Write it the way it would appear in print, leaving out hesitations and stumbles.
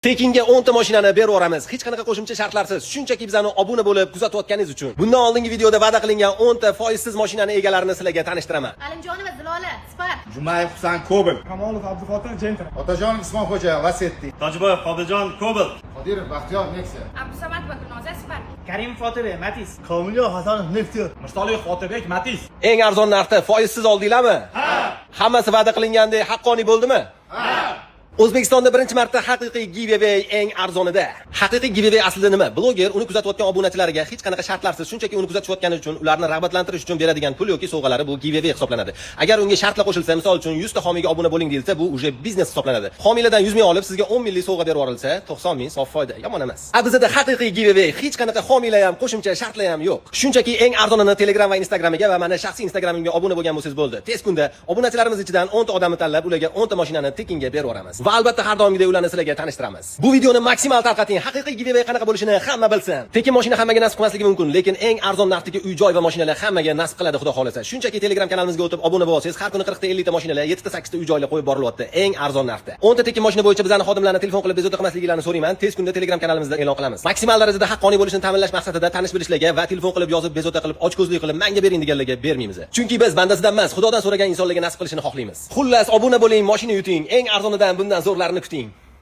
Tekinga 10 ta mashinani berib yuboramiz. Hech qanaqa qo'shimcha shartlarsiz, shunchaki bizani obuna bo'lib kuzatayotganingiz uchun. Bundan oldingi videoda va'da qilingan 10 ta foizsiz mashinani egalarini sizlarga tanishtiraman. Alimjonova Zilola, Spark. Jumayev Husan Cobalt. Kamolov Abdufatah Gentra. Otajonov Usmonxo'ja Lacetti. Tojiboyev Qodirjon Cobalt. Qodirov Baxtiyor Nexia. Abdusamad Bakunoza, Spark. Karimov Otibek Matiz. Komiljon Hasanov Nexia. Mirsalih Otibek Matiz. Eng arzon narxda foizsiz oldinglarmi? Ha. Hammasi va'da qilingandek haqqoniy bo'ldimi? Ha. O'zbekistonda birinchi marta haqiqiy giveaway eng arzonida. Haqiqiy giveaway aslida nima? Bloger uni kuzatayotgan obunachilariga hech qanaqa shartlarsiz, shunchaki uni kuzatishayotgani uchun ularni rag'batlantirish uchun beradigan pul yoki sovg'alari bu giveaway hisoblanadi. Agar unga shartlar qo'shilsa, misol uchun 100 ta homiyga obuna bo'ling deyilsa, bu uje biznes hisoblanadi. Homiylardan 100 ming olib, sizga 10 minglik sovg'a berib yuborilsa, 90 ming sof foyda. Yomon emas. Bizda haqiqiy giveaway hech qanaqa homiylar ham, qo'shimcha shartlar ham yo'q. Shunchaki eng arzonini Telegram va Instagramiga va mana shaxsiy Instagramimga obuna bo'lgan bo'lsangiz bo'ldi. Tez kunda obunachilarimiz ichidan 10 ta odamni tanlab, ularga 10 ta mashinani tekinga berib yuboramiz. Va albatta har doim ularni sizlarga tanishtiramiz. Bu videoni maksimal tarqating. Haqiqiy giveaway qanaqa bo'lishini hamma bilsin. Tekin mashina hammaga nasib qilmasligi mumkin, lekin eng arzon narxdagi uy-joy va mashinalar hammaga nasib qiladi, xudo xolasa. Shunchaki Telegram kanalimizga o'tib obuna bo'lsangiz, har kuni 40 ta 50 ta mashinalar, 7 ta 8 ta uy-joylar qo'yib borilyapti. Eng arzon narxda. 10 ta tekin mashina bo'yicha bizlarning xodimlarni telefon qilib bezovta qilmasliklarini so'rayman. Tez kunda Telegram kanalimizda e'lon qilamiz. Maksimal darajada haqqoniy bo'lishini ta'minlash maqsadida tanish-bilishlarga va telefon qilib yozib bezovta qilib ochko'zlik qilib menga bering deganlarga bermaymiz. Chunki biz bandasidan emas, Xudodan so'ragan insonlarga nasib qilishini xohlaymiz. Xullas, obuna bo'ling, mashina yuting. Eng arzonidan bundan zo'rlarini kuting.